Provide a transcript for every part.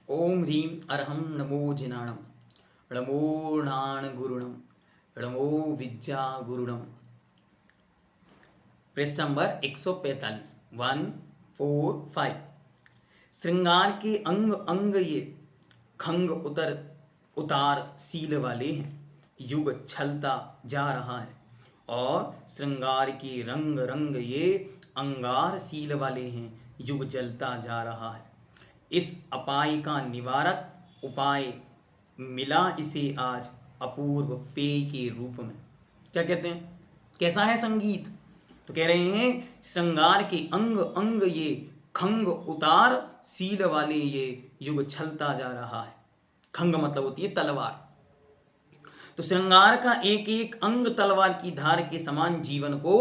ओम ह्रीं अरहं नमो जिनाणं णमो नाणगुरुणं णमो विद्यागुरुणं। पृष्ठ नंबर 145, 145। श्रृंगार के अंग अंग ये खंग उतार सील वाले हैं, युग छलता जा रहा है। और श्रृंगार के रंग रंग ये अंगार सील वाले हैं, युग जलता जा रहा है। इस अपाय का निवारक उपाय मिला इसे आज अपूर्व पेय के रूप में। क्या कहते हैं, कैसा है संगीत? तो कह रहे हैं श्रृंगार के अंग अंग ये खंग उतार सील वाले ये युग छलता जा रहा है। खंग मतलब होती है तलवार। तो श्रृंगार का एक एक अंग तलवार की धार के समान जीवन को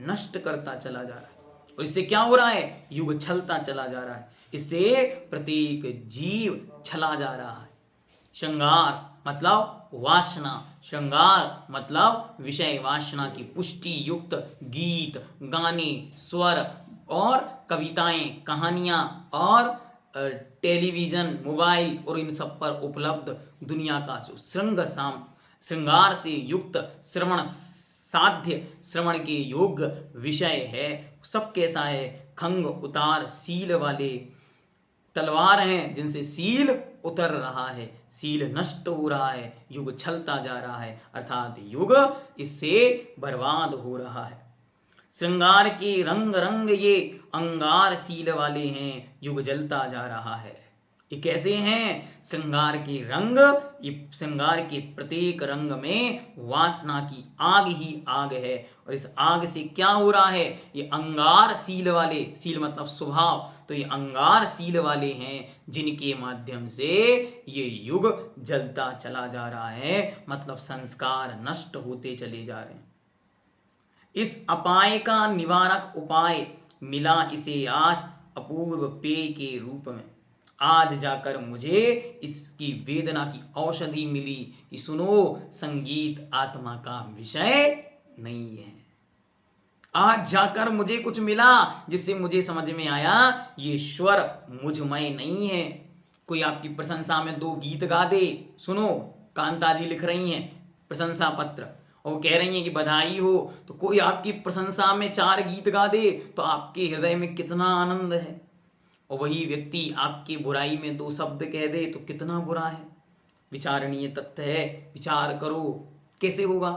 नष्ट करता चला जा रहा है। और इससे क्या हो रहा है? युग छलता चला जा रहा है। इससे प्रत्येक जीव छला जा रहा है। श्रृंगार मतलब वासना, श्रृंगार मतलब विषय वासना की पुष्टि युक्त गीत, गाने, स्वर और कविताएं, कहानियां और टेलीविजन, मोबाइल और इन सब पर उपलब्ध दुनिया का जो श्रृंगार से युक्त श्रवण साध्य, श्रवण के योग्य विषय है, सब कैसा है? खंग उतार सील वाले तलवार हैं जिनसे सील उतर रहा है, सील नष्ट हो रहा है, युग छलता जा रहा है, अर्थात युग इससे बर्बाद हो रहा है। श्रृंगार के रंग रंग ये अंगार सील वाले हैं, युग जलता जा रहा है। ये कैसे हैं? श्रृंगार के रंग, ये श्रृंगार के प्रत्येक रंग में वासना की आग ही आग है। और इस आग से क्या हो रहा है? ये अंगार सील वाले, सील मतलब स्वभाव, तो ये अंगार सील वाले हैं जिनके माध्यम से ये युग जलता चला जा रहा है, मतलब संस्कार नष्ट होते चले जा रहे हैं। इस अपाय का निवारक उपाय मिला इसे आज अपूर्व पेय के रूप में। आज जाकर मुझे इसकी वेदना की औषधि मिली कि सुनो, संगीत आत्मा का विषय नहीं है। आज जाकर मुझे कुछ मिला जिससे मुझे समझ में आया ये स्वर मुझमय नहीं है। कोई आपकी प्रशंसा में 2 गीत गा दे, सुनो कांता जी लिख रही हैं प्रशंसा पत्र और कह रही हैं कि बधाई हो, तो कोई आपकी प्रशंसा में 4 गीत गा दे तो आपके हृदय में कितना आनंद है। और वही व्यक्ति आपकी बुराई में 2 शब्द कह दे तो कितना बुरा है। विचारणीय तथ्य है, विचार करो कैसे होगा।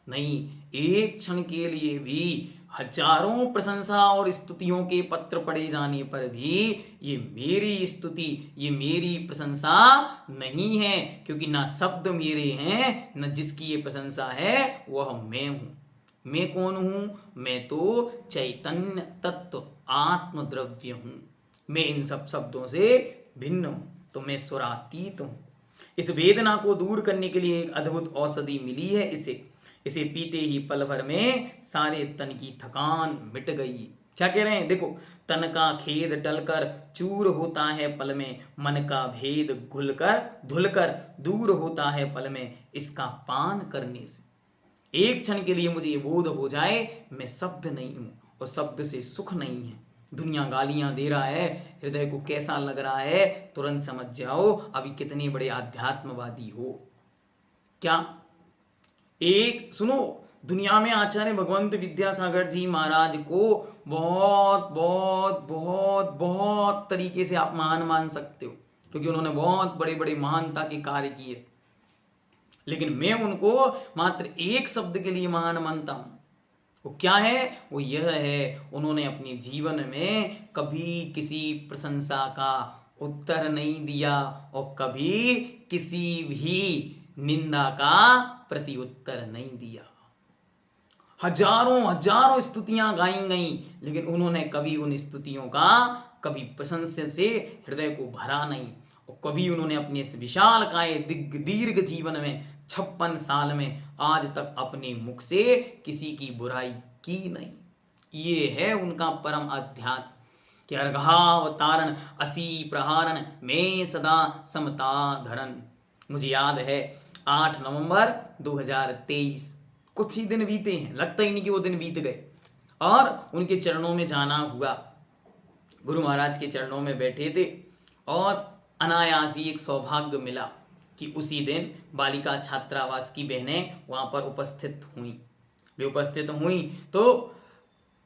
नहीं, एक क्षण के लिए भी हजारों प्रशंसा और स्तुतियों के पत्र पढ़े जाने पर भी ये मेरी स्तुति, ये मेरी प्रशंसा नहीं है, क्योंकि ना शब्द मेरे हैं, न जिसकी ये प्रशंसा है वह मैं हूँ। मैं कौन हूँ? मैं तो चैतन्य तत्व आत्म द्रव्य हूँ। मैं इन सब शब्दों से भिन्न हूँ, तो मैं स्वरातीत हूँ। इस वेदना को दूर करने के लिए एक अद्भुत औषधि मिली है। इसे पीते ही पल भर में सारे तन की थकान मिट गई। क्या कह रहे हैं? देखो, तन का खेद टलकर चूर होता है पल में, मन का भेद धुलकर दूर होता है पल में, इसका पान करने से। एक क्षण के लिए मुझे ये बोध हो जाए मैं शब्द नहीं हूँ और शब्द से सुख नहीं है। दुनिया गालियां दे रहा है, हृदय को कैसा लग रहा है, तुरंत समझ जाओ अभी कितने बड़े आध्यात्मवादी हो। क्या एक सुनो, दुनिया में आचार्य भगवंत विद्यासागर जी महाराज को बहुत बहुत बहुत बहुत तरीके से आप महान मान सकते हो, क्योंकि उन्होंने बहुत बड़े बड़े महानता के कार्य किए। लेकिन मैं उनको मात्र एक शब्द के लिए महान मानता हूं। वो क्या है? वो यह है, उन्होंने अपने जीवन में कभी किसी प्रशंसा का उत्तर नहीं दिया और कभी किसी भी निंदा का प्रति उत्तर नहीं दिया। हजारों हजारों स्तुतियां गाई गई, लेकिन उन्होंने कभी उन स्तुतियों का कभी प्रशंसा से हृदय को भरा नहीं। और कभी उन्होंने अपने इस विशाल काय दीर्घ जीवन में 56 साल में आज तक अपने मुख से किसी की बुराई की नहीं। ये है उनका परम अध्यात्म कि अर्घावतारण असी प्रहारण में सदा समता धरन। मुझे याद है 8 नवंबर 2023, कुछ ही दिन बीते हैं, लगता ही नहीं कि वो दिन बीत गए, और उनके चरणों में जाना हुआ। गुरु महाराज के चरणों में बैठे थे और अनायास ही एक सौभाग्य मिला कि उसी दिन बालिका छात्रावास की बहनें वहाँ पर उपस्थित हुई। वे उपस्थित हुई तो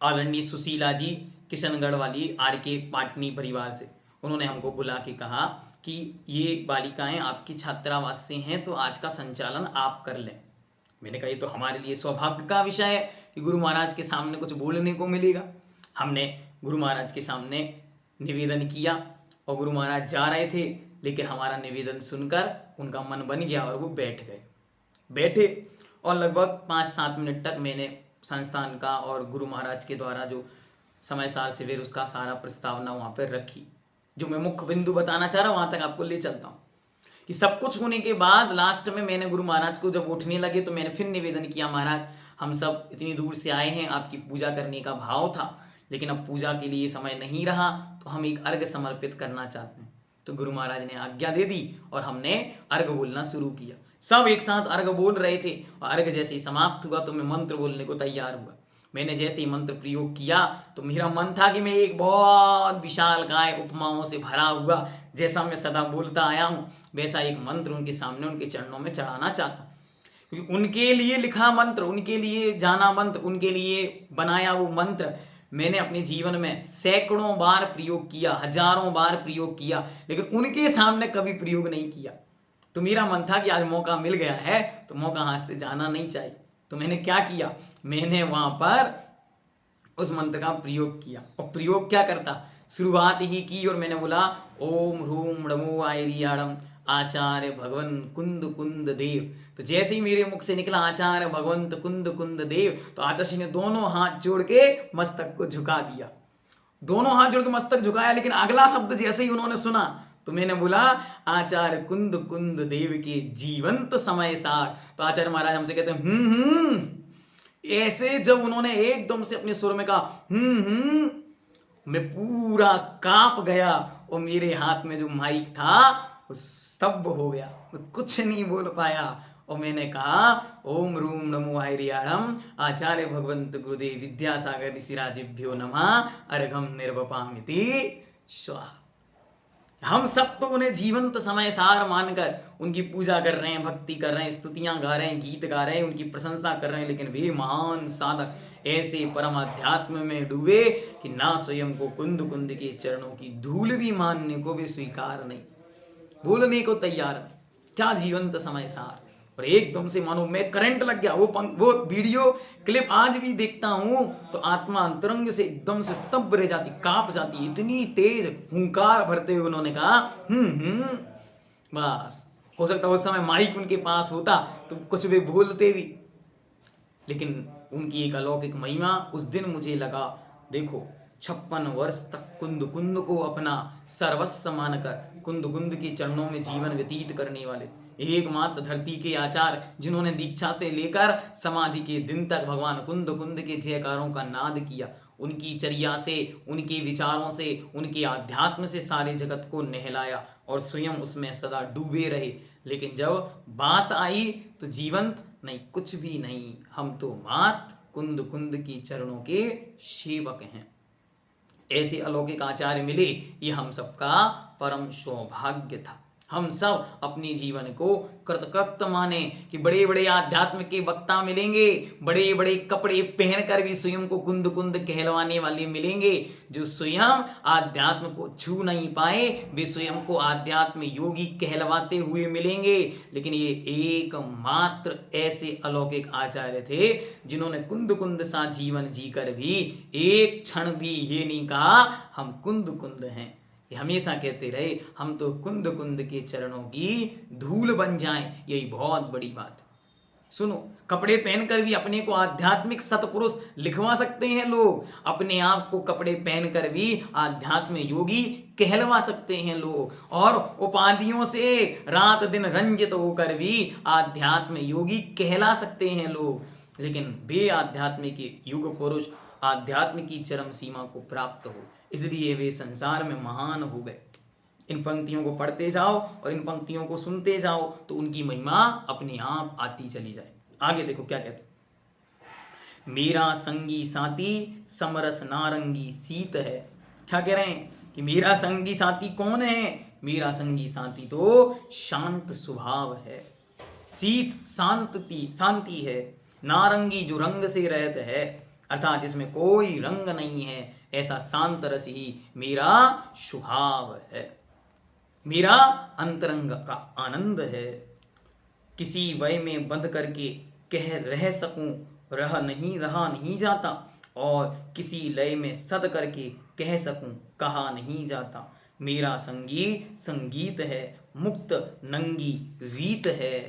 आदरणीय सुशीला जी किशनगढ़ वाली आर के पाटनी परिवार से, उन्होंने हमको बुला के कहा कि ये बालिकाएं आपकी छात्रावास से हैं तो आज का संचालन आप कर लें। मैंने कहा ये तो हमारे लिए सौभाग्य का विषय है कि गुरु महाराज के सामने कुछ बोलने को मिलेगा। हमने गुरु महाराज के सामने निवेदन किया और गुरु महाराज जा रहे थे, लेकिन हमारा निवेदन सुनकर उनका मन बन गया और वो बैठे और लगभग 5-7 मिनट तक मैंने संस्थान का और गुरु महाराज के द्वारा जो समय सार शिविर उसका सारा प्रस्तावना वहाँ पर रखी। जो मैं मुख्य बिंदु बताना चाह रहा हूँ वहाँ तक आपको ले चलता हूँ कि सब कुछ होने के बाद लास्ट में मैंने गुरु महाराज को जब उठने लगे तो मैंने फिर निवेदन किया, महाराज हम सब इतनी दूर से आए हैं, आपकी पूजा करने का भाव था, लेकिन अब पूजा के लिए समय नहीं रहा तो हम एक अर्घ समर्पित करना चाहते हैं। तो गुरु महाराज ने आज्ञा दे दी और हमने अर्घ बोलना शुरू किया। सब एक साथ अर्घ बोल रहे थे और अर्घ जैसे ही समाप्त हुआ तो मैं मंत्र बोलने को तैयार हुआ। मैंने जैसे ही मंत्र प्रयोग किया तो मेरा मन था कि मैं एक बहुत विशाल काय उपमाओं से भरा हुआ जैसा मैं सदा बोलता आया हूँ वैसा एक मंत्र उनके सामने उनके चरणों में चढ़ाना चाहता, क्योंकि उनके लिए लिखा मंत्र, उनके लिए जाना मंत्र, उनके लिए बनाया वो मंत्र मैंने अपने जीवन में सैकड़ों बार प्रयोग किया, हजारों बार प्रयोग किया, लेकिन उनके सामने कभी प्रयोग नहीं किया। तो मेरा मन था कि आज मौका मिल गया है तो मौका हाथ से जाना नहीं चाहिए। तो मैंने क्या किया, मैंने वहां पर उस मंत्र का प्रयोग किया। और प्रयोग क्या करता, शुरुआत ही की और मैंने बोला ओम ह्रूम नमो आयरियाणम आचार्य भगवन कुंद कुंद देव। तो जैसे ही मेरे मुख से निकला आचार्य भगवंत कुंद कुंद देव तो आचार्य ने दोनों हाथ जोड़ के मस्तक को झुका दिया, दोनों हाथ जोड़ के मस्तक झुकाया, लेकिन अगला शब्द जैसे ही उन्होंने सुना तो मैंने बोला आचार्य कुंद कुंद देव के जीवंत समय सार। तो आचार्य महाराज हमसे कहते हैं ऐसे जब उन्होंने एकदम से अपने सुर में कहा मैं पूरा कांप गया और मेरे हाथ में जो माइक था वो स्तब्ध हो गया, मैं कुछ नहीं बोल पाया। और मैंने कहा ओम रूम नमो हरियाणम आचार्य भगवंत गुरुदेव विद्यासागर ऋषिराजिभ्यो नमः अर्घम निर्वपामिति स्वाहा। हम सब तो उन्हें जीवंत समय सार मानकर उनकी पूजा कर रहे हैं, भक्ति कर रहे हैं, स्तुतियां गा रहे हैं, गीत गा रहे हैं, उनकी प्रशंसा कर रहे हैं, लेकिन वे महान साधक ऐसे परम अध्यात्म में डूबे कि ना स्वयं को कुंद कुंद के चरणों की धूल भी मानने को भी स्वीकार नहीं, बोलने को तैयार नहीं। क्या जीवंत समय सार। और एकदम से मानो मैं करंट लग गया। वो वीडियो क्लिप आज भी देखता हूं तो आत्मा अंतरंग से एकदम से स्तब्ध रह जाती, कांप जाती, इतनी तेज हुंकार भरते हुए उन्होंने कहा बस। हो सकता उस समय माइक उनके पास होता तो कुछ वे बोलते भी, लेकिन उनकी एक अलौकिक महिमा उस दिन मुझे लगा। देखो 56 वर्ष तक कुंद कुंद को अपना सर्वस्व मानकर कुंद कुंद के चरणों में जीवन व्यतीत करने वाले एकमात्र धरती के आचार्य, जिन्होंने दीक्षा से लेकर समाधि के दिन तक भगवान कुंद कुंद के जयकारों का नाद किया। उनकी चर्या से, उनके विचारों से, उनके आध्यात्म से सारे जगत को नहलाया और स्वयं उसमें सदा डूबे रहे। लेकिन जब बात आई तो जीवंत नहीं, कुछ भी नहीं, हम तो मात्र कुंद कुंद की चरणों के सेवक हैं। ऐसे अलौकिक आचार्य मिले, ये हम सबका परम सौभाग्य था। हम सब अपने जीवन को कृतकृत्य माने कि बड़े बड़े आध्यात्म के वक्ता मिलेंगे, बड़े बड़े कपड़े पहनकर भी स्वयं को कुंद कुंद कहलवाने वाले मिलेंगे। जो स्वयं आध्यात्म को छू नहीं पाए वे स्वयं को आध्यात्म योगी कहलवाते हुए मिलेंगे। लेकिन ये एकमात्र ऐसे अलौकिक आचार्य थे जिन्होंने कुंद कुंद सा जीवन जीकर भी एक क्षण भी ये नहीं कहा हम कुंद कुंद हैं। हमेशा कहते रहे हम तो कुंद कुंद के चरणों की धूल बन जाएं। यही बहुत बड़ी बात। सुनो, कपड़े पहनकर भी अपने को आध्यात्मिक सतपुरुष लिखवा सकते हैं लोग, अपने आप को कपड़े पहनकर भी आध्यात्म योगी कहलवा सकते हैं लोग, और उपाधियों से रात दिन रंजित होकर भी आध्यात्म योगी कहला सकते हैं लोग। लेकिन वे आध्यात्म के युग पुरुष आध्यात्म की चरम सीमा को प्राप्त हो, इसलिए वे संसार में महान हो गए। इन पंक्तियों को पढ़ते जाओ और इन पंक्तियों को सुनते जाओ तो उनकी महिमा अपने आप आती चली जाए। आगे देखो क्या कहते, मेरा संगी साथी समरस नारंगी सीत है। क्या कह रहे हैं कि मेरा संगी साथी कौन है? मेरा संगी साथी तो शांत स्वभाव है। शीत शांति है। नारंगी जो रंग से रहत है, अर्थात जिसमें कोई रंग नहीं है, ऐसा शांत रस ही मेरा स्वभाव है, मेरा अंतरंग का आनंद है। किसी वय में बंध करके कह रह सकूं, रहा नहीं जाता, और किसी लय में सद करके कह सकूं, कहा नहीं जाता। मेरा संगी संगीत है, मुक्त नंगी रीत है।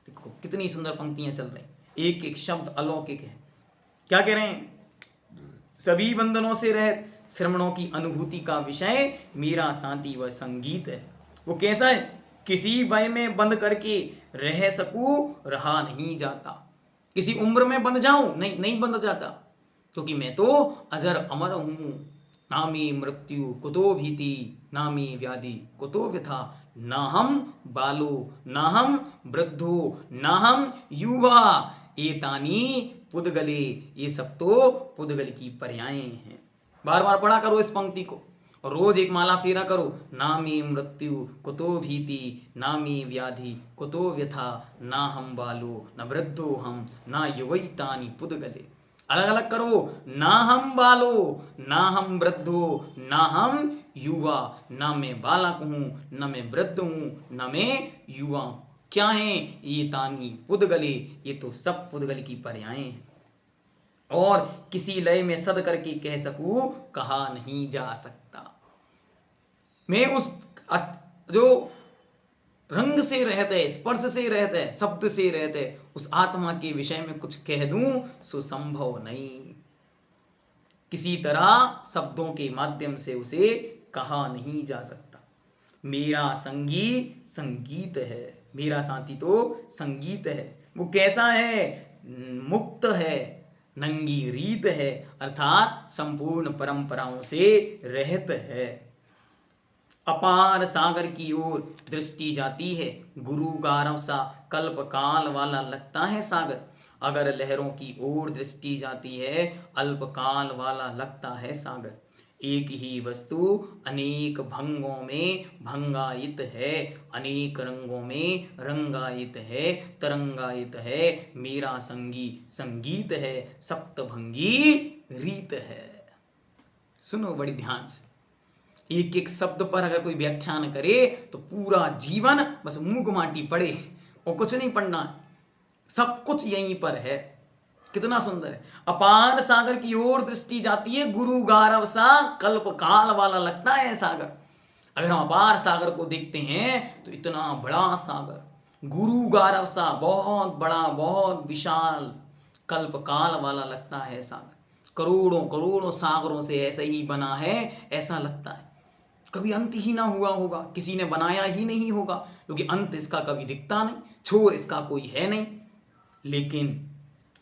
देखो कितनी सुंदर पंक्तियां चल रही, एक एक शब्द अलौकिक है। क्या कह रहे हैं? सभी बंधनों से रहित श्रमणों की अनुभूति का विषय मेरा साथी वह संगीत है। वो कैसा है? किसी वय में बंध करके रह सकूं, रहा नहीं जाता। किसी उम्र में बंध जाऊं, नहीं बंध जाता, क्योंकि मैं तो अजर अमर हूं। नामी मृत्यु कुतो भीति, नामी व्याधि कुतो व्यथा, ना हम बालो ना हम वृद्धो ना हम युवा, एतानी पुद्गले। ये सब तो पुद्गल की पर्यायें हैं। बार बार पढ़ा करो इस पंक्ति को, और रोज एक माला फेरा करो। नामी मृत्यु कुतो भीति, नामी व्याधि कुतो व्यथा, ना हम बालो न वृद्धो हम, ना युवैतानि पुद्गले। अलग अलग करो। ना हम बालो ना हम वृद्धो ना हम युवा, ना मैं बालक हूं न मैं वृद्ध हूं न मैं युवा हूं। क्या है ये? तानी पुद्गले, ये तो सब पुद्गल की पर्यायें हैं। और किसी लय में सद करके कह सकूं, कहा नहीं जा सकता। मैं उस जो रंग से रहते है, स्पर्श से रहते है, शब्द से रहते है, उस आत्मा के विषय में कुछ कह दूं सो संभव नहीं। किसी तरह शब्दों के माध्यम से उसे कहा नहीं जा सकता। मेरा संगी संगीत है, मेरा साथी तो संगीत है। वो कैसा है? मुक्त है, नंगी रीत है, अर्थात संपूर्ण परंपराओं से रहित है। अपार सागर की ओर दृष्टि जाती है, गुरु गारव सा कल्प काल वाला लगता है सागर। अगर लहरों की ओर दृष्टि जाती है, अल्प काल वाला लगता है सागर। एक ही वस्तु अनेक भंगों में भंगायित है, अनेक रंगों में रंगायित है, तरंगायित है। मेरा संगी संगीत है, सप्तभंगी रीत है। सुनो बड़ी ध्यान से, एक एक शब्द पर अगर कोई व्याख्यान करे तो पूरा जीवन बस मूक माटी पड़े और कुछ नहीं पढ़ना, सब कुछ यहीं पर है। कितना सुंदर है। अपार सागर की ओर दृष्टि जाती है, गुरु गारव सा कल्प काल वाला लगता है सागर। अगर हम अपार सागर को देखते हैं तो इतना बड़ा सागर, गुरु गारव सा बहुत बड़ा, बहुत विशाल, कल्प काल वाला लगता है सागर। करोड़ों करोड़ों सागरों से ऐसे ही बना है, ऐसा लगता है। कभी अंत ही ना हुआ होगा, किसी ने बनाया ही नहीं होगा, क्योंकि अंत इसका कभी दिखता नहीं, छोर इसका कोई है नहीं। लेकिन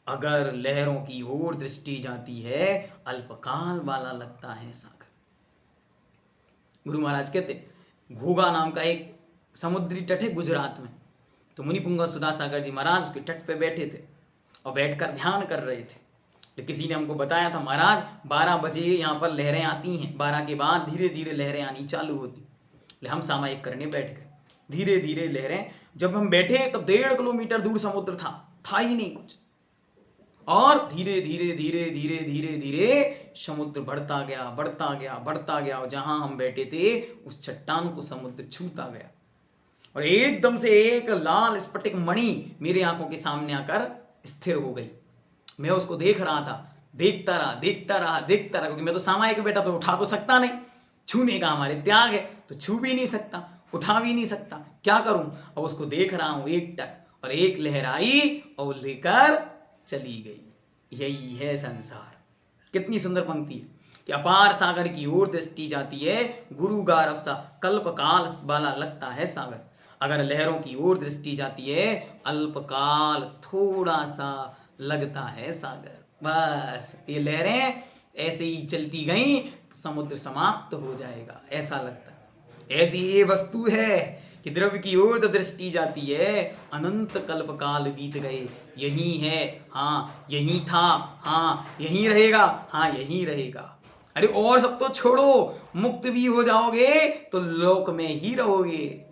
अगर लहरों की ओर दृष्टि जाती है, अल्पकाल वाला लगता है सागर। गुरु महाराज कहते, घोघा नाम का एक समुद्री तट है गुजरात में। तो मुनिपुंगा सुधा सागर जी महाराज उसके तट पे बैठे थे और बैठकर ध्यान कर रहे थे। तो किसी ने हमको बताया था, महाराज 12 बजे यहाँ पर लहरें आती हैं, 12 के बाद धीरे धीरे लहरें आनी चालू होती। हम सामायिक करने बैठ गए। धीरे धीरे लहरें, जब हम बैठे तब 1.5 किलोमीटर दूर समुद्र था ही नहीं कुछ। और धीरे धीरे धीरे धीरे धीरे धीरे समुद्र बढ़ता गया, बढ़ता गया, बढ़ता गया, और जहां हम बैठे थे उस चट्टान को समुद्र छूता गया। और एकदम से एक लाल स्फटिक मणि मेरे आंखों के सामने आकर स्थिर हो गई। मैं उसको देख रहा था, देखता रहा, क्योंकि मैं तो सामायिक बैठा, तो उठा तो सकता नहीं, छूने का हमारे त्याग है, तो छू भी नहीं सकता, उठा भी नहीं सकता, क्या करूं। अब उसको देख रहा हूं एक टक, और एक लहर आई और लेकर चली गई। यही है संसार। कितनी सुंदर पंक्ति है कि अपार सागर की ओर दृष्टि जाती है, गुरु गारव सा कल्प काल वाला लगता है सागर। अगर लहरों की ओर दृष्टि जाती है, अल्पकाल थोड़ा सा लगता है सागर। बस ये लहरें ऐसे ही चलती गई तो समुद्र समाप्त हो जाएगा, ऐसा लगता है। ऐसी ये वस्तु है कि द्रव्य की ओर जो दृष्टि जाती है, अनंत कल्प काल बीत गए, यही है, हाँ यही था, हाँ यही रहेगा, हाँ यही रहेगा। अरे और सब तो छोड़ो, मुक्त भी हो जाओगे तो लोक में ही रहोगे।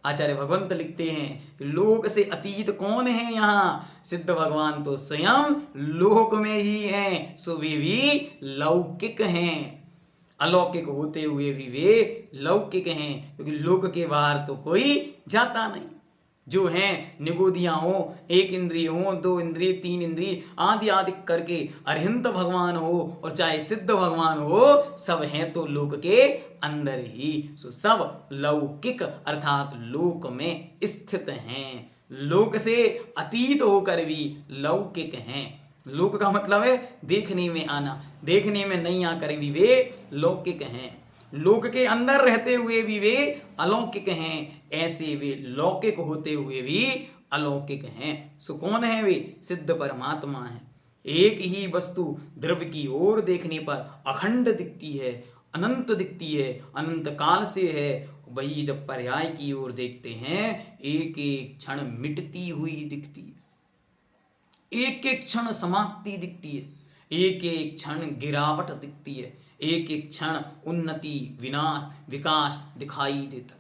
आचार्य भगवंत लिखते हैं कि लोक से अतीत कौन है यहाँ, सिद्ध भगवान तो स्वयं लोक में ही हैं, सो वे भी लौकिक हैं। अलौकिक होते हुए भी वे लौकिक हैं, क्योंकि लोक के बाहर तो कोई जाता नहीं। जो हैं निगोदियाँ हो, एक इंद्रिय हो, दो इंद्रिय, तीन इंद्रिय आदि आदि करके अरिहंत भगवान हो और चाहे सिद्ध भगवान हो, सब हैं तो लोक के अंदर ही। सो सब लौकिक अर्थात लोक में स्थित हैं, लोक से अतीत होकर भी लौकिक हैं। लोक का मतलब है देखने में आना, देखने में नहीं आकर भी वे लौकिक हैं। लोक के अंदर रहते हुए भी वे अलौकिक हैं, ऐसे वे लौकिक होते हुए भी अलौकिक हैं। सो कौन है वे? सिद्ध परमात्मा है। एक ही वस्तु द्रव्य की ओर देखने पर अखंड दिखती है, अनंत दिखती है, अनंत काल से है। वही जब पर्याय की ओर देखते हैं, एक एक क्षण मिटती हुई दिखती है, एक एक क्षण समाप्ति दिखती है, एक एक क्षण गिरावट दिखती है, एक एक क्षण उन्नति, विनाश, विकास दिखाई देता है।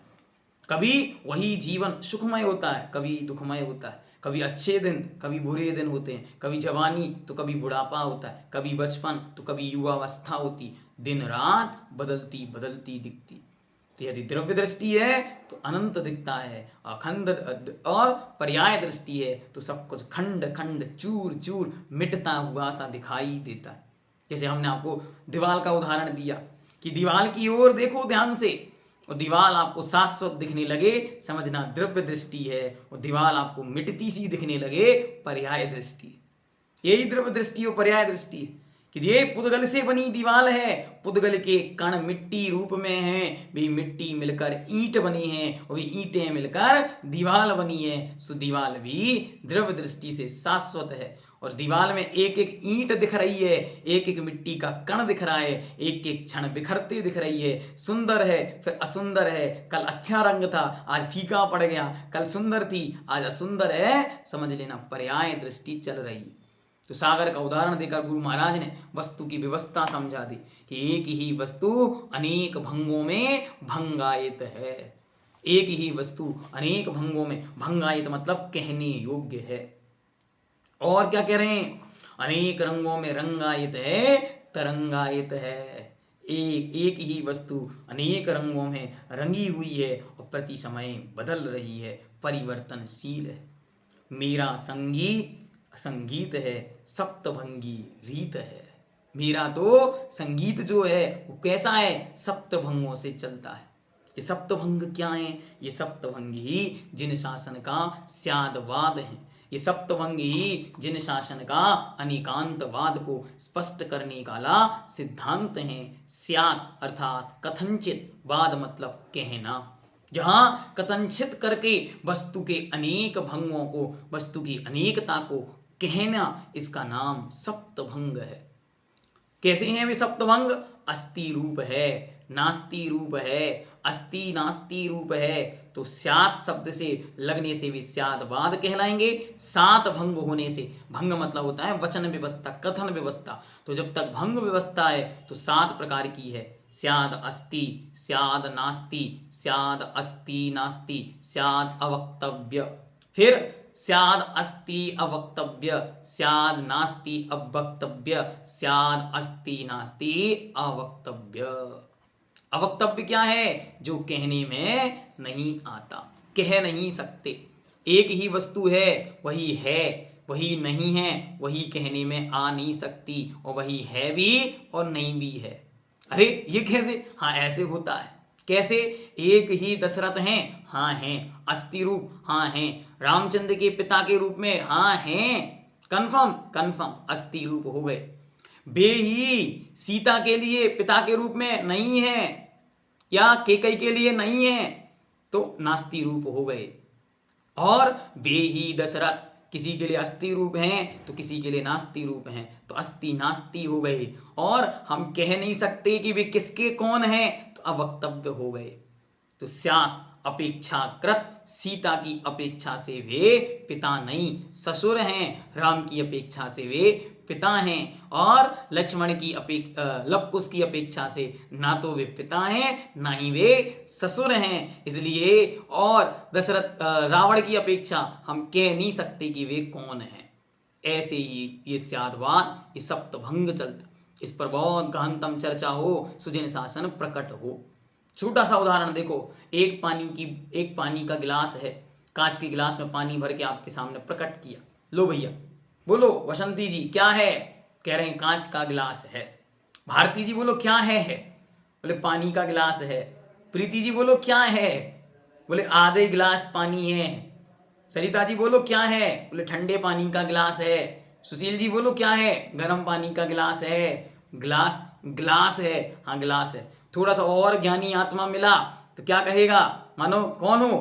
कभी वही जीवन सुखमय होता है, कभी दुखमय होता है, कभी अच्छे दिन, कभी बुरे दिन होते हैं, कभी जवानी तो कभी बुढ़ापा होता है, कभी बचपन तो कभी युवावस्था होती, दिन रात बदलती बदलती दिखती। तो यदि द्रव्य दृष्टि है तो अनंत दिखता है, अखंड और पर्याय दृष्टि है तो सब कुछ खंड खंड चूर चूर मिटता हुआ सा दिखाई देता है। जैसे हमने आपको दीवाल का उदाहरण दिया कि दीवाल की ओर देखो ध्यान से और दीवाल आपको शाश्वत दिखने लगे, समझना द्रव्य दृष्टि है, और दीवाल आपको मिटती सी दिखने लगे, पर्याय दृष्टि। यही द्रव्य दृष्टि और पर्याय दृष्टि है कि ये पुद्गल से बनी दीवाल है, पुद्गल के कण मिट्टी रूप में हैं, वे मिट्टी मिलकर ईंट बनी हैं और वे ईंटें मिलकर दीवाल बनी है। सो दीवाल भी द्रव्य दृष्टि से शाश्वत है, और दीवाल में एक एक ईंट दिख रही है, एक एक मिट्टी का कण दिख रहा है, एक एक क्षण बिखरते दिख रही है, सुंदर है फिर असुंदर है, कल अच्छा रंग था आज फीका पड़ गया, कल सुंदर थी आज असुंदर है, समझ लेना पर्याय दृष्टि चल रही है। तो सागर का उदाहरण देकर गुरु महाराज ने वस्तु की व्यवस्था समझा दी कि एक ही वस्तु अनेक भंगों में भंगायित है, एक ही वस्तु अनेक भंगों में भंगायित मतलब कहने योग्य है। और क्या कह रहे हैं? अनेक रंगों में रंगायित है, तरंगायित है। एक ही वस्तु अनेक रंगों में रंगी हुई है और प्रति समय बदल रही है, परिवर्तनशील है। मेरा संगी संगीत है, सप्तभंगी रीत है। मेरा तो संगीत जो है वो कैसा है? सप्तभंगों से चलता है। ये सप्तभंग क्या है? ये सप्तभंग ही जिन शासन का स्यादवाद है, ये सप्तभंग ही जिन शासन का अनेकांतवाद को स्पष्ट करने वाला सिद्धांत है। स्यात् अर्थात कथनचित, वाद मतलब कहना, जहाँ कथनचित करके वस्तु के अनेक भंगों को, वस्तु की अनेकता को कहना, इसका नाम सप्तभंग है। कैसे हैं वे सप्तभंग? अस्ति रूप है, नास्ति रूप है, अस्ति नास्ति रूप है। तो स्यात् शब्द से लगने से वे स्यादवाद कहलाएंगे। सात भंग होने से, भंग मतलब होता है वचन व्यवस्था, कथन व्यवस्था, तो जब तक भंग व्यवस्था है तो सात प्रकार की है। स्याद अस्ति, स्याद नास्ति, स्याद अस्ति नास्ति, स्याद अवक्तव्य, फिर स्याद अस्ति अवक्तव्य, स्याद नास्ति अवक्तव्य, स्याद अस्ति नास्ति अवक्तव्य। अवक्तव्य क्या है? जो कहने में नहीं आता, कह नहीं सकते। एक ही वस्तु है, वही है, वही नहीं है, वही कहने में आ नहीं सकती, और वही है भी और नहीं भी है। अरे ये कैसे? हाँ ऐसे होता है। कैसे? एक ही दशरथ हैं, हाँ हैं। अस्ति रूप, हाँ हैं। रामचंद्र के पिता के रूप में, हाँ हैं। कन्फर्म, कन्फर्म, अस्ति रूप हो गए। वे ही सीता के लिए पिता के रूप में नहीं है, या केकई के लिए नहीं है, तो नास्ति रूप हो गए। और वे ही दशरथ किसी के लिए अस्ति रूप हैं तो किसी के लिए नास्ति रूप हैं, तो अस्ति नास्ति हो गए। और हम कह नहीं सकते कि वे किसके कौन हैं, तो अवक्तव्य हो गए। तो स्यात् अपेक्षाकृत, सीता की अपेक्षा से वे पिता नहीं, ससुर हैं। राम की अपेक्षा से वे पिता हैं, और लक्ष्मण की लव कुश की अपेक्षा से ना तो वे पिता हैं ना ही वे ससुर हैं, इसलिए और दशरथ रावण की अपेक्षा हम कह नहीं सकते कि वे कौन हैं। ऐसे ही ये स्यादवाद, ये सप्तभंग चलता, इस पर बहुत गहनतम चर्चा हो, सुजन शासन प्रकट हो। छोटा सा उदाहरण देखो, एक पानी का गिलास है, कांच के गिलास में पानी भर के आपके सामने प्रकट किया, लो भैया बोलो वसंती जी क्या है, कह रहे हैं कांच का गिलास है। भारती जी बोलो क्या है, बोले पानी का गिलास है। प्रीति जी बोलो क्या है, बोले आधे गिलास पानी है। सरिता जी बोलो क्या है, बोले ठंडे पानी का गिलास है। सुशील जी बोलो क्या है, गर्म पानी का गिलास है। गिलास है, हाँ गिलास है। थोड़ा सा और ज्ञानी आत्मा मिला तो क्या कहेगा, मानो कौन हो,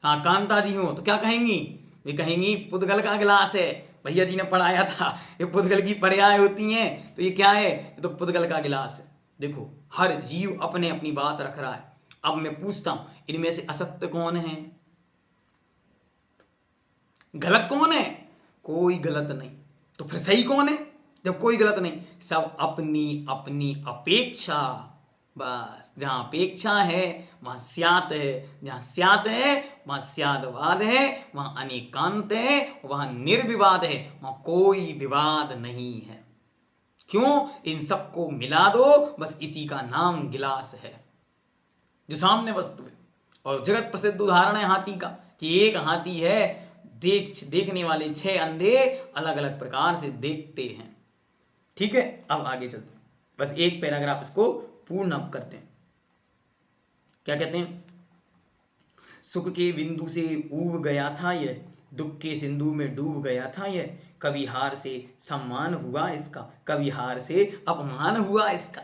हाँ कांता जी हो, तो क्या कहेंगी, वे कहेंगी पुद्गल का गिलास है। भैया जी ने पढ़ाया था, ये पुद्गल की पर्याय होती हैं, तो ये क्या है, ये तो पुद्गल का गिलास है। देखो हर जीव अपने अपनी बात रख रहा है। अब मैं पूछता हूं, इनमें से असत्य कौन है, गलत कौन है, कोई गलत नहीं। तो फिर सही कौन है, जब कोई गलत नहीं, सब अपनी अपनी अपेक्षा। बस जहां अपेक्षा है वहां स्यात है, जहां स्यात है वहां स्यादवाद है, वहां अनेकांत है, वहां निर्विवाद है, वहां कोई विवाद नहीं है। क्यों, इन सबको मिला दो, बस इसी का नाम गिलास है जो सामने वस्तु है। और जगत प्रसिद्ध उदाहरण है हाथी का, कि एक हाथी है, देखने वाले 6 अंधे अलग अलग प्रकार से देखते हैं। ठीक है, अब आगे चलते हैं, बस एक पैराग्राफ इसको पूर्ण अप करते हैं। क्या कहते हैं, सुख के बिंदु से ऊब गया था यह, दुख के सिंधु में डूब गया था यह, कभी हार से सम्मान हुआ इसका, कभी हार से अपमान हुआ इसका।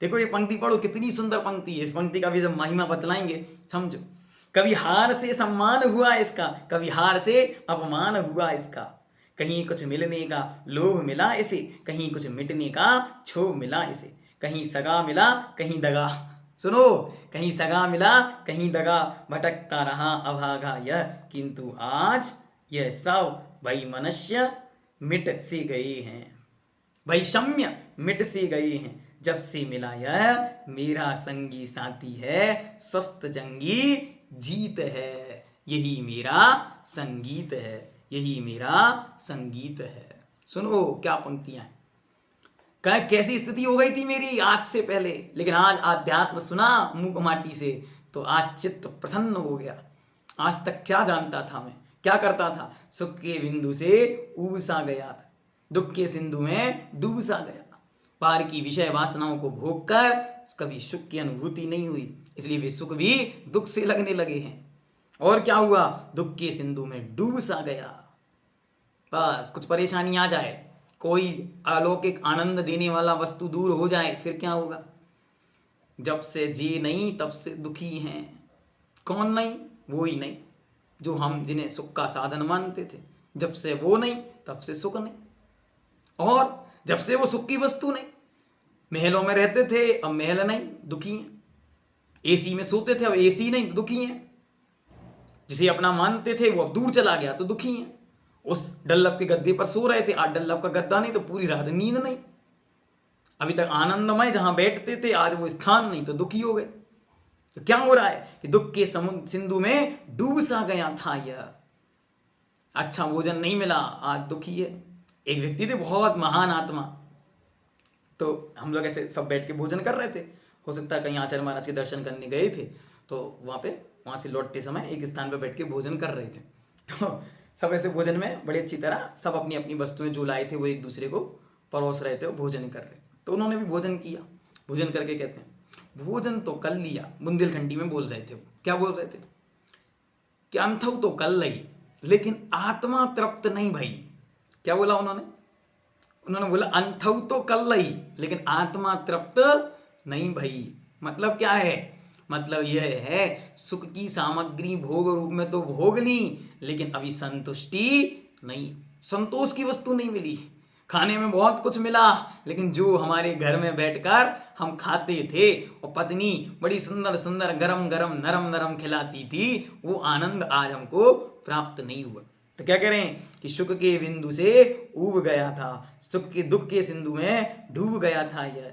देखो ये पंक्ति पढ़ो, कितनी सुंदर पंक्ति है। इस पंक्ति का भी जब महिमा बतलाएंगे समझो। कभी हार से सम्मान हुआ इसका, कभी हार से अपमान हुआ इसका, कहीं कुछ मिलने का लोभ मिला इसे, कहीं कुछ मिटने का क्षोभ मिला इसे, कहीं सगा मिला कहीं दगा, सुनो, कहीं सगा मिला कहीं दगा, भटकता रहा अभागा यह, किंतु आज यह सब भई मनुष्य मिट से गए हैं, वैषम्य मिट से गए हैं, जब से मिला यह मेरा संगी साथी है, स्वस्थ जंगी जीत है, यही मेरा संगीत है, यही मेरा संगीत है। सुनो क्या पंक्तियां, कैसी स्थिति हो गई थी मेरी आज से पहले, लेकिन आज आध्यात्म सुना मुंह माटी से तो आज चित्त प्रसन्न हो गया। आज तक क्या जानता था मैं, क्या करता था, सुख के बिंदु से ऊब सा गया था, दुख के सिंधु में डूब सा गया, पार की विषय वासनाओं को भोग कर कभी सुख की अनुभूति नहीं हुई, इसलिए वे सुख भी दुख से लगने लगे हैं। और क्या हुआ, दुख के सिंधु में डूब सा गया। बस कुछ परेशानी आ जाए, कोई अलौकिक आनंद देने वाला वस्तु दूर हो जाए, फिर क्या होगा, जब से जी नहीं तब से दुखी हैं। कौन नहीं, वो ही नहीं जो हम जिन्हें सुख का साधन मानते थे, जब से वो नहीं तब से सुख नहीं, और जब से वो सुख की वस्तु नहीं, महलों में रहते थे अब महल नहीं, दुखी हैं, एसी में सोते थे अब एसी नहीं तो दुखी हैं, जिसे अपना मानते थे वो अब दूर चला गया तो दुखी हैं, उस डल्लब के गद्दे पर सो रहे थे आज डल्लब का गद्दा नहीं तो पूरी रात नींद नहीं, अभी तक आनंदमय जहां बैठते थे आज वो स्थान नहीं तो दुखी हो गए। तो क्या हो रहा है कि दुख के समुद्र सिंधु में डूब सा गया था यह, अच्छा भोजन नहीं मिला आज दुखी है। एक व्यक्ति थे बहुत महान आत्मा, तो हम लोग ऐसे सब बैठ के भोजन कर रहे थे, हो सकता है कहीं आचार्य महाराज के दर्शन करने गए थे, तो वहाँ से लौटते समय एक स्थान पर बैठ के भोजन कर रहे थे, तो सब ऐसे भोजन में बड़ी अच्छी तरह सब अपनी अपनी वस्तुएं जो लाए थे वो एक दूसरे को परोस रहे थे, वो भोजन कर रहे थे। तो उन्होंने भी भोजन किया, भोजन करके कहते हैं भोजन तो कर लिया, बुंदेलखंडी में बोल रहे थे वो, क्या बोल रहे थे कि अंथव तो कर लई लेकिन आत्मा तृप्त नहीं भई। क्या बोला उन्होंने बोला अंथव तो कर लई लेकिन आत्मा तृप्त नहीं भई। मतलब क्या है, मतलब यह है सुख की सामग्री भोग रूप में तो भोग ली लेकिन अभी संतुष्टि नहीं, संतोष की वस्तु नहीं मिली। खाने में बहुत कुछ मिला लेकिन जो हमारे घर में बैठकर हम खाते थे और पत्नी बड़ी सुंदर सुंदर गरम गरम नरम नरम खिलाती थी, वो आनंद आज हमको प्राप्त नहीं हुआ। तो क्या कह रहे हैं कि सुख के बिंदु से उब गया था, सुख के दुख के सिंधु में डूब गया था यह।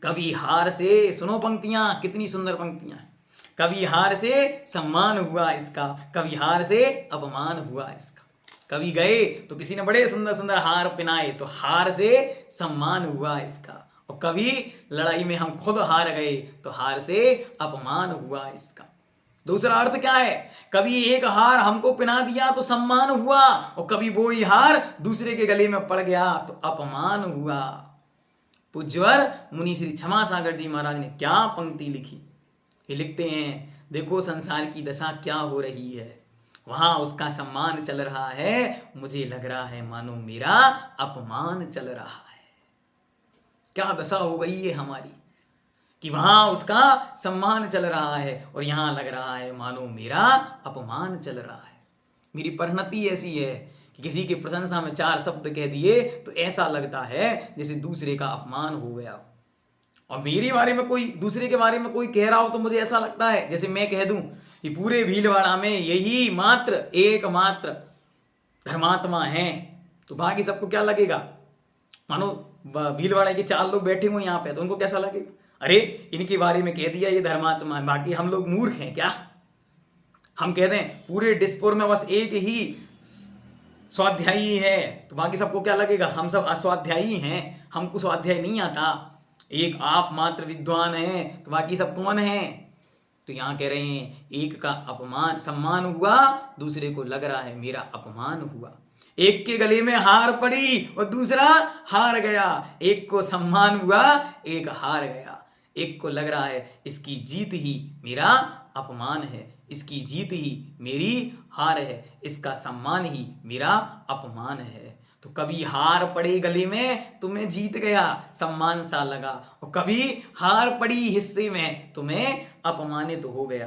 कभी हार से, सुनो पंक्तियां, कितनी सुंदर पंक्तियां। कभी हार से सम्मान हुआ इसका, कभी हार से अपमान हुआ इसका। कभी गए तो किसी ने बड़े सुंदर सुंदर हार पहनाए, तो हार से सम्मान हुआ इसका। और कभी लड़ाई में हम खुद हार गए तो हार से अपमान हुआ इसका। दूसरा अर्थ क्या है, कभी एक हार हमको पहना दिया तो सम्मान हुआ, और कभी वो ही हार दूसरे के गले में पड़ गया तो अपमान हुआ। पूज्यवर मुनि श्री क्षमा सागर जी महाराज ने क्या पंक्ति लिखी। ये लिखते हैं, देखो संसार की दशा क्या हो रही है, वहां उसका सम्मान चल रहा है, मुझे लग रहा है मानो मेरा अपमान चल रहा है। क्या दशा हो गई है हमारी कि वहां उसका सम्मान चल रहा है और यहां लग रहा है मानो मेरा अपमान चल रहा है। मेरी परिणति ऐसी है कि किसी की प्रशंसा में 4 शब्द कह दिए तो ऐसा लगता है जैसे दूसरे का अपमान हो गया। और मेरे बारे में कोई, दूसरे के बारे में कोई कह रहा हो तो मुझे ऐसा लगता है जैसे मैं कह दूं कि पूरे भीलवाड़ा में यही मात्र एकमात्र धर्मात्मा है, तो बाकी सबको क्या लगेगा। मानो भीलवाड़ा के 4 लोग बैठे हुए यहाँ पे, तो उनको कैसा लगेगा, अरे इनके बारे में कह दिया ये धर्मात्मा है, बाकी हम लोग मूर्ख हैं क्या। हम कहते हैं पूरे डिस्पुर में बस एक ही स्वाध्यायी है, तो बाकी सबको क्या लगेगा, हम सब अस्वाध्यायी हैं, हमको स्वाध्याय नहीं आता। एक आप मात्र विद्वान हैं, तो बाकी सब कौन हैं। तो यहाँ कह रहे हैं एक का अपमान, सम्मान हुआ, दूसरे को लग रहा है मेरा अपमान हुआ। एक के गले में हार पड़ी और दूसरा हार गया। एक को सम्मान हुआ, एक हार गया। एक को लग रहा है इसकी जीत ही मेरा अपमान है, इसकी जीत ही मेरी हार है, इसका सम्मान ही मेरा अपमान है। तो कभी हार पड़े गले में तो मैं जीत गया, सम्मान सा लगा, और कभी हार पड़ी हिस्से में तो मैं अपमानित हो गया।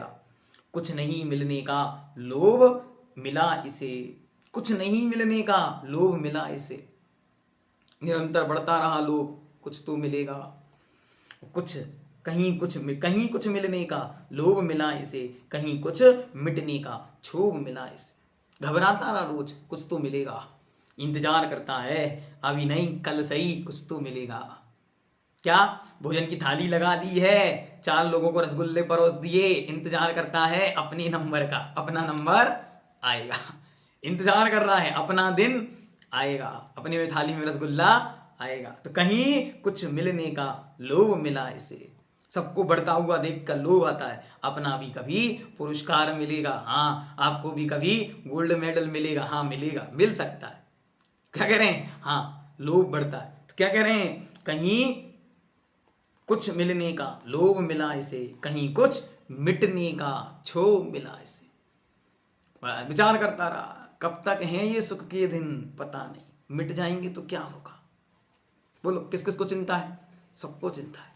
कुछ नहीं मिलने का लोभ मिला इसे, कुछ नहीं मिलने का लोभ मिला इसे। निरंतर बढ़ता रहा लोभ, कुछ तो मिलेगा, कुछ कहीं कुछ मिलने का लोभ मिला इसे, कहीं कुछ मिटने का क्षोभ मिला इसे। घबराता रहा रोज, कुछ तो मिलेगा, इंतजार करता है, अभी नहीं कल सही कुछ तो मिलेगा। क्या भोजन की थाली लगा दी है, 4 लोगों को रसगुल्ले परोस दिए, इंतजार करता है अपने नंबर का, अपना नंबर आएगा। इंतजार कर रहा है अपना दिन आएगा, अपने थाली में रसगुल्ला आएगा। तो कहीं कुछ मिलने का लोभ मिला इसे। सबको बढ़ता हुआ देखकर लोभ आता है, अपना भी कभी पुरस्कार मिलेगा, हाँ आपको भी कभी गोल्ड मेडल मिलेगा, हाँ मिलेगा, मिल सकता है। क्या कह रहे हैं, हाँ लोभ बढ़ता है। तो क्या कह रहे हैं, कहीं कुछ मिलने का लोभ मिला इसे, कहीं कुछ मिटने का क्षोभ मिला इसे। विचार करता रहा, कब तक हैं ये सुख के दिन पता नहीं, मिट जाएंगे तो क्या होगा। बोलो किस किस को चिंता है, सबको चिंता है।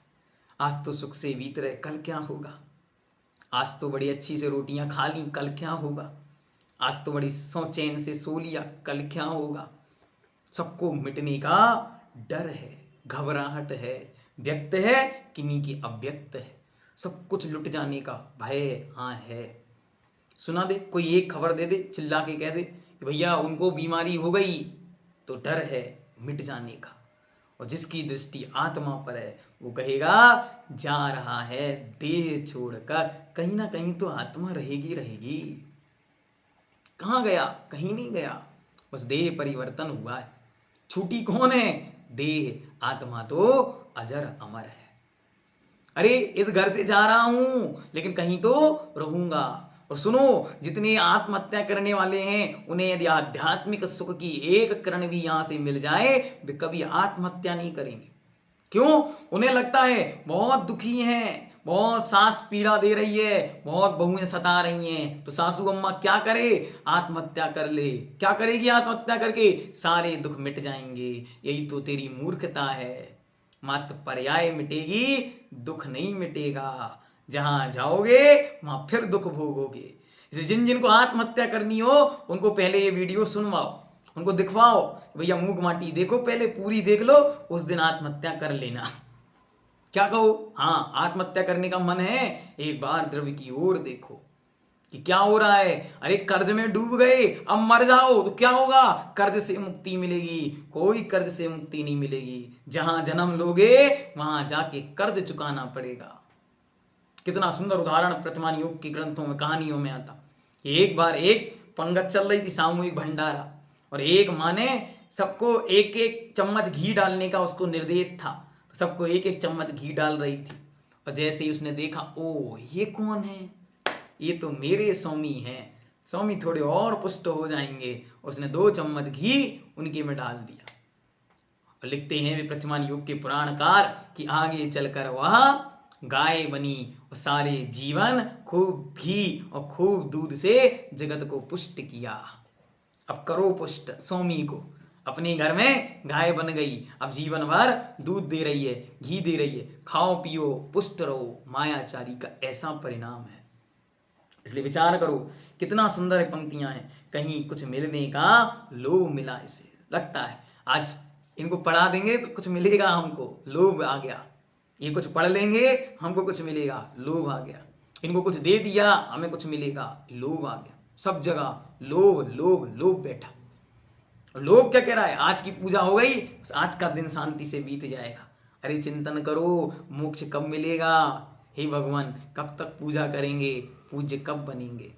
आज तो सुख से बीत रहे, कल क्या होगा। आज तो बड़ी अच्छी से रोटियां खा ली, कल क्या होगा। आज तो बड़ी चैन से सो लिया, कल क्या होगा। सबको मिटने का डर है, घबराहट है, व्यक्त है किन्हीं की अव्यक्त है। सब कुछ लुट जाने का भय हाँ है। सुना दे कोई एक खबर दे दे, चिल्ला के कह दे कि भैया उनको बीमारी हो गई, तो डर है मिट जाने का। और जिसकी दृष्टि आत्मा पर है वो कहेगा जा रहा है देह छोड़कर, कहीं ना कहीं तो आत्मा रहेगी रहेगी। कहाँ गया, कहीं नहीं गया, बस देह परिवर्तन हुआ है। छूटी कौन है, देह, आत्मा तो अजर अमर है। अरे इस घर से जा रहा हूं लेकिन कहीं तो रहूंगा। और सुनो, जितने आत्महत्या करने वाले हैं उन्हें यदि आध्यात्मिक सुख की एक कण भी यहां से मिल जाए वे कभी आत्महत्या नहीं करेंगे। क्यों, उन्हें लगता है बहुत दुखी हैं, बहुत सास पीड़ा दे रही है, बहुत बहुएं सता रही हैं, तो सासू अम्मा क्या करे, आत्महत्या कर ले। क्या करेगी आत्महत्या करके, सारे दुख मिट जाएंगे। यही तो तेरी मूर्खता है। मात्र पर्याय मिटेगी, दुख नहीं मिटेगा। जहां जाओगे वहां फिर दुख भोगोगे। इसलिए जिन जिनको आत्महत्या करनी हो उनको पहले ये वीडियो सुनवाओ, उनको दिखवाओ, भैया मूक माटी देखो, पहले पूरी देख लो, उस दिन आत्महत्या कर लेना। क्या कहो, हाँ आत्महत्या करने का मन है, एक बार द्रव्य की ओर देखो कि क्या हो रहा है, अरे कर्ज में डूब गए, अब मर जाओ तो क्या होगा, कर्ज से मुक्ति मिलेगी। कोई कर्ज से मुक्ति नहीं मिलेगी, जहां जन्म लोगे वहां जाके कर्ज चुकाना पड़ेगा। कितना सुंदर उदाहरण प्रतिमान योग के ग्रंथों में, कहानियों में आता। एक बार एक पंगत चल रही थी, सामूहिक भंडारा, और एक माँ ने सबको एक एक चम्मच घी डालने का उसको निर्देश था, तो सबको एक एक चम्मच घी डाल रही थी। और जैसे ही उसने देखा, ओ ये कौन है, ये तो मेरे स्वामी हैं, स्वामी थोड़े और पुष्ट हो जाएंगे। उसने 2 चम्मच घी उनके में डाल दिया। और लिखते हैं वे प्रतिमान योग के पुराणकार कि आगे चलकर वह गाय बनी और सारे जीवन खूब घी और खूब दूध से जगत को पुष्ट किया। अब करो पुष्ट स्वामी को, अपने घर में गाय बन गई, अब जीवन भर दूध दे रही है, घी दे रही है, खाओ पियो पुष्ट रहो। मायाचारी का ऐसा परिणाम है। इसलिए विचार करो, कितना सुंदर पंक्तियां हैं। कहीं कुछ मिलने का लोभ मिला, इसे लगता है आज इनको पढ़ा देंगे तो कुछ मिलेगा हमको, लोभ आ गया। ये कुछ पढ़ लेंगे हमको कुछ मिलेगा, लोभ आ गया। इनको कुछ दे दिया हमें कुछ मिलेगा, लोभ आ गया। सब जगह लोभ लोभ लोभ बैठा। लोभ क्या कह रहा है, आज की पूजा हो गई, आज का दिन शांति से बीत जाएगा। अरे चिंतन करो, मोक्ष कब मिलेगा, हे भगवान कब तक पूजा करेंगे, पूज्य कब बनेंगे।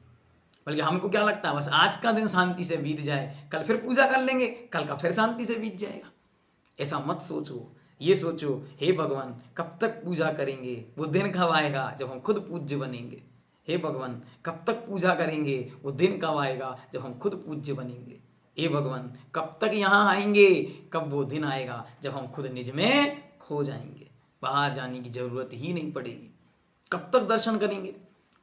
बल्कि हमको क्या लगता है, बस आज का दिन शांति से बीत जाए, कल फिर पूजा कर लेंगे, कल का फिर शांति से बीत जाएगा। ऐसा मत सोचो, ये सोचो हे भगवान कब तक पूजा करेंगे, वो दिन कब आएगा जब हम खुद पूज्य बनेंगे। हे भगवान कब तक पूजा करेंगे, वो दिन कब आएगा जब हम खुद पूज्य बनेंगे। हे भगवान कब तक यहाँ आएंगे, कब वो दिन आएगा जब हम खुद निज में खो जाएंगे, बाहर जाने की जरूरत ही नहीं पड़ेगी। कब तक दर्शन करेंगे।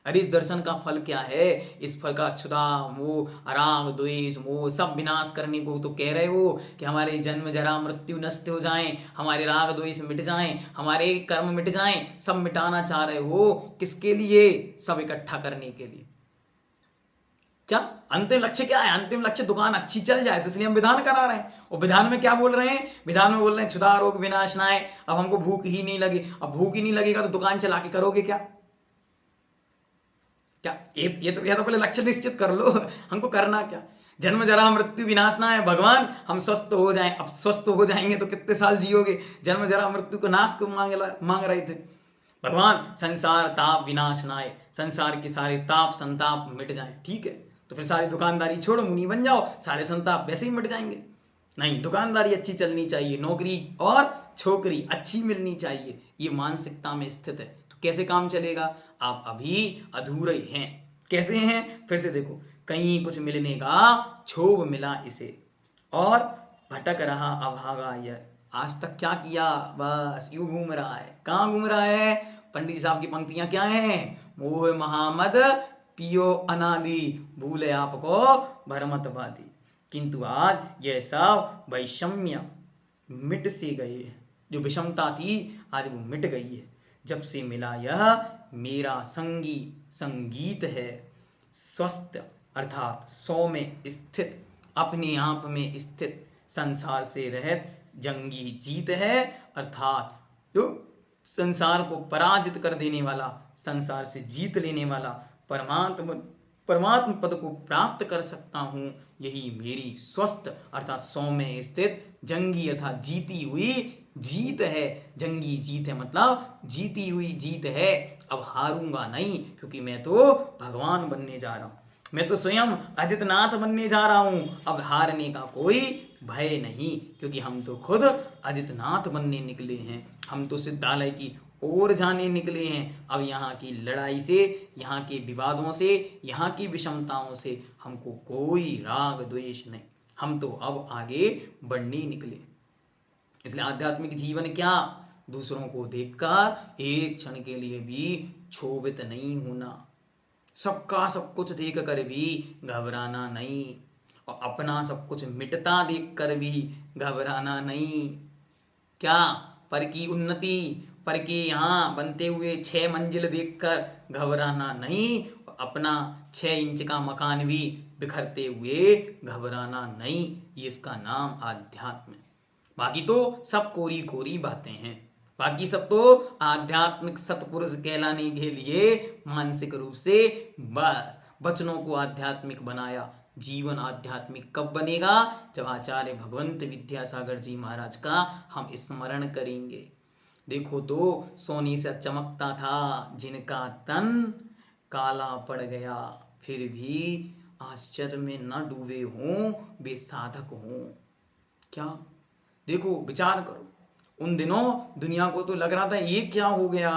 अरे इस दर्शन का फल क्या है, इस फल का क्षुधा मोह राग द्वेष मोह सब विनाश करने को तो कह रहे हो कि हमारे जन्म जरा मृत्यु नष्ट हो जाएं, हमारे राग द्वेष मिट जाएं, हमारे कर्म मिट जाएं, सब मिटाना चाह रहे हो। किसके लिए, सब इकट्ठा करने के लिए। क्या अंतिम लक्ष्य क्या है, अंतिम लक्ष्य दुकान अच्छी चल जाए, इसलिए हम विधान करा रहे हैं। और विधान में क्या बोल रहे हैं, विधान में बोल रहे हैं क्षुधा रोग विनाशनाय। अब हमको भूख ही नहीं लगी, अब भूख ही नहीं लगेगा तो दुकान चला के करोगे क्या। क्या ये तो पहले लक्ष्य निश्चित कर लो, हमको करना क्या। जन्म जरा मृत्यु विनाशना है भगवान, हम स्वस्थ हो जाएं। अब स्वस्थ हो जाएंगे तो कितने साल जियोगे, जन्म जरा मृत्यु को नाश को मांग रहे थे भगवान। संसार ताप विनाशनाय, संसार के सारे ताप संताप मिट जाए, ठीक है तो फिर सारी दुकानदारी छोड़ो, मुनि बन जाओ, सारे संताप वैसे ही मिट जाएंगे। नहीं, दुकानदारी अच्छी चलनी चाहिए, नौकरी और छोकरी अच्छी मिलनी चाहिए, ये मानसिकता में स्थित है तो कैसे काम चलेगा। आप अभी अधूरे हैं। कैसे हैं, फिर से देखो, कहीं कुछ मिलने का क्षोभ मिला इसे, और भटक रहा अभागा यह। आज तक क्या किया, बस यूं घूम रहा है। कहाँ घूम रहा है, पंडित जी साहब की पंक्तियां क्या हैं, मोह महामद पियो अनादि, भूले आपको भरमत बादी। किंतु आज यह सब वैषम्य मिट से गए, जो विषमता थी आज वो मिट गई है। जब से मिला यह मेरा संगी संगीत है, स्वस्थ अर्थात सौ में स्थित, अपने आप में स्थित, संसार से रहित जंगी जीत है, अर्थात जो संसार को पराजित कर देने वाला, संसार से जीत लेने वाला, परमात्म पद को प्राप्त कर सकता हूँ, यही मेरी स्वस्थ अर्थात सौ में स्थित जंगी अर्थात जीती हुई जीत है। जंगी जीत है मतलब जीती हुई जीत है। अब हारूंगा नहीं, क्योंकि मैं तो भगवान बनने जा रहा हूँ, मैं तो स्वयं अजितनाथ बनने जा रहा हूँ। अब हारने का कोई भय नहीं, क्योंकि हम तो खुद अजितनाथ बनने निकले हैं, हम तो सिद्धालय की ओर जाने निकले हैं। अब यहाँ की लड़ाई से, यहाँ के विवादों से, यहाँ की विषमताओं से हमको कोई राग द्वेष नहीं, हम तो अब आगे बढ़ने निकले। इसलिए आध्यात्मिक जीवन क्या, दूसरों को देखकर एक क्षण के लिए भी क्षोभित नहीं होना, सबका सब कुछ देख कर भी घबराना नहीं, और अपना सब कुछ मिटता देख कर भी घबराना नहीं। क्या, पर की उन्नति, पर के यहाँ बनते हुए 6 मंजिल देखकर घबराना नहीं, और अपना 6 इंच का मकान भी बिखरते हुए घबराना नहीं। ये इसका नाम आध्यात्म है। बाकी तो सब कोरी कोरी बातें हैं। बाकी सब तो आध्यात्मिक सत्पुरुष कहलाने के लिए मानसिक रूप से बस वचनों को आध्यात्मिक बनाया। जीवन आध्यात्मिक कब बनेगा? जब आचार्य भगवंत विद्यासागर जी महाराज का हम स्मरण करेंगे। देखो तो सोने से चमकता था जिनका तन काला पड़ गया, फिर भी आश्चर्य में न डूबे हों वे साधक हों। क्या? देखो विचार करो, उन दिनों दुनिया को तो लग रहा था ये क्या हो गया,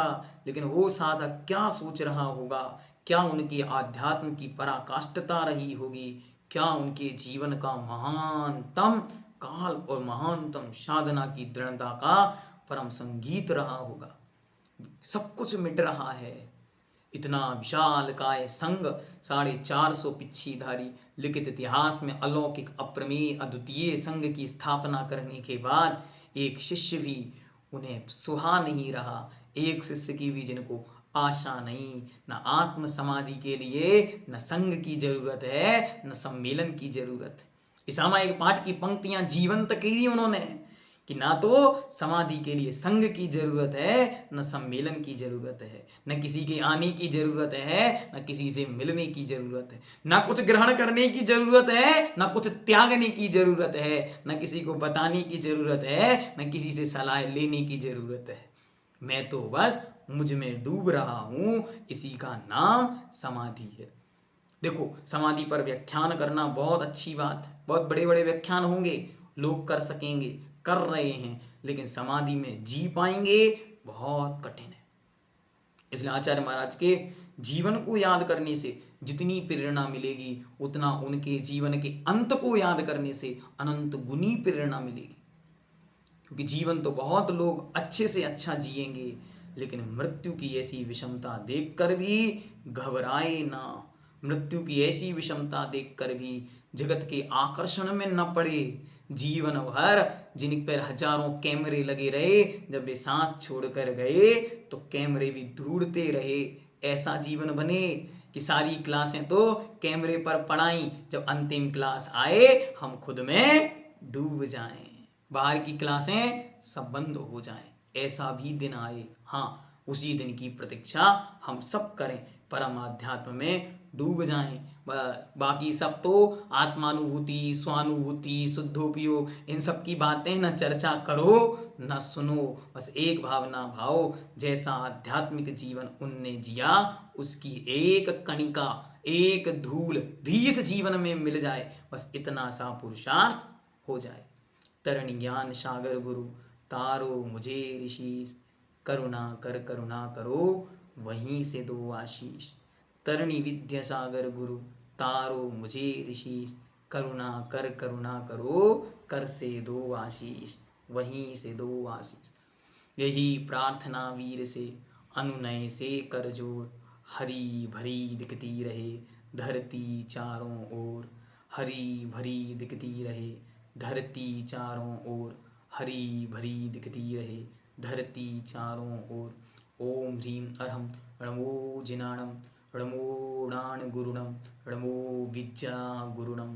लेकिन वो साधक क्या सोच रहा होगा, क्या उनकी आध्यात्म की पराकाष्ठता रही होगी, क्या उनके जीवन का महानतम काल और महानतम साधना की दृढ़ता का परम संगीत रहा होगा। सब कुछ मिट रहा है। इतना विशाल काय संग 450 पिच्छीधारी लिखित इतिहास में अलौकिक अप्रमेय अद्वितीय संघ की स्थापना करने के बाद एक शिष्य भी उन्हें सुहा नहीं रहा। एक शिष्य की भी जिनको आशा नहीं, न आत्म समाधि के लिए न संघ की जरूरत है, न सम्मेलन की जरूरत। इस सामायिक पाठ की पंक्तियां जीवंत की उन्होंने कि ना तो समाधि के लिए संघ की जरूरत है, न सम्मेलन की जरूरत है, न किसी के आने की जरूरत है, न किसी से मिलने की जरूरत है, न कुछ ग्रहण करने की जरूरत है, न कुछ त्यागने की जरूरत है, न किसी को बताने की जरूरत है, न किसी से सलाह लेने की जरूरत है। मैं तो बस मुझ में डूब रहा हूं, इसी का नाम समाधि है। देखो, समाधि पर व्याख्यान करना बहुत अच्छी बात है, बहुत बड़े बड़े व्याख्यान होंगे, लोग कर सकेंगे, कर रहे हैं, लेकिन समाधि में जी पाएंगे बहुत कठिन है। इसलिए आचार्य महाराज के जीवन को याद करने से जितनी प्रेरणा मिलेगी, उतना उनके जीवन के अंत को याद करने से अनंत गुनी प्रेरणा मिलेगी। क्योंकि जीवन तो बहुत लोग अच्छे से अच्छा जिएंगे, लेकिन मृत्यु की ऐसी विषमता देखकर भी घबराए ना। मृत्यु की ऐसी विषमता देखकर भी जगत के आकर्षण में न पड़े। जीवन भर जिन पर हजारों कैमरे लगे रहे, जब वे सांस छोड़कर गए तो कैमरे भी ढूंढते रहे। ऐसा जीवन बने कि सारी क्लासें तो कैमरे पर पढ़ाई, जब अंतिम क्लास आए हम खुद में डूब जाएं, बाहर की क्लासें सब बंद हो जाएं। ऐसा भी दिन आए। हाँ, उसी दिन की प्रतीक्षा हम सब करें, परम अध्यात्म में डूब जाएं। बस बाकी सब तो आत्मानुभूति, स्वानुभूति, शुद्धोपयोग, इन सब की बातें न चर्चा करो न सुनो। बस एक भावना भाव, जैसा आध्यात्मिक जीवन उनने जिया, उसकी एक कणिका, एक धूल भी इस जीवन में मिल जाए, बस इतना सा पुरुषार्थ हो जाए। तरण ज्ञान सागर गुरु तारो मुझे ऋषि, करुणा करो वहीं से दो आशीष। तरणी विद्या सागर गुरु तारो मुझे ऋषि, करुणा करो कर से दो आशीष, वहीं से दो आशीष। यही प्रार्थना वीर से अनुनय से कर जोर, हरी भरी दिखती रहे धरती चारों ओर, हरी भरी दिखती रहे धरती चारों ओर, हरी भरी दिखती रहे धरती चारों ओर। ओम ह्रीं अरहम णमो जिनाणम णमो णाण गुरुणम णमो विद्या गुरुणम।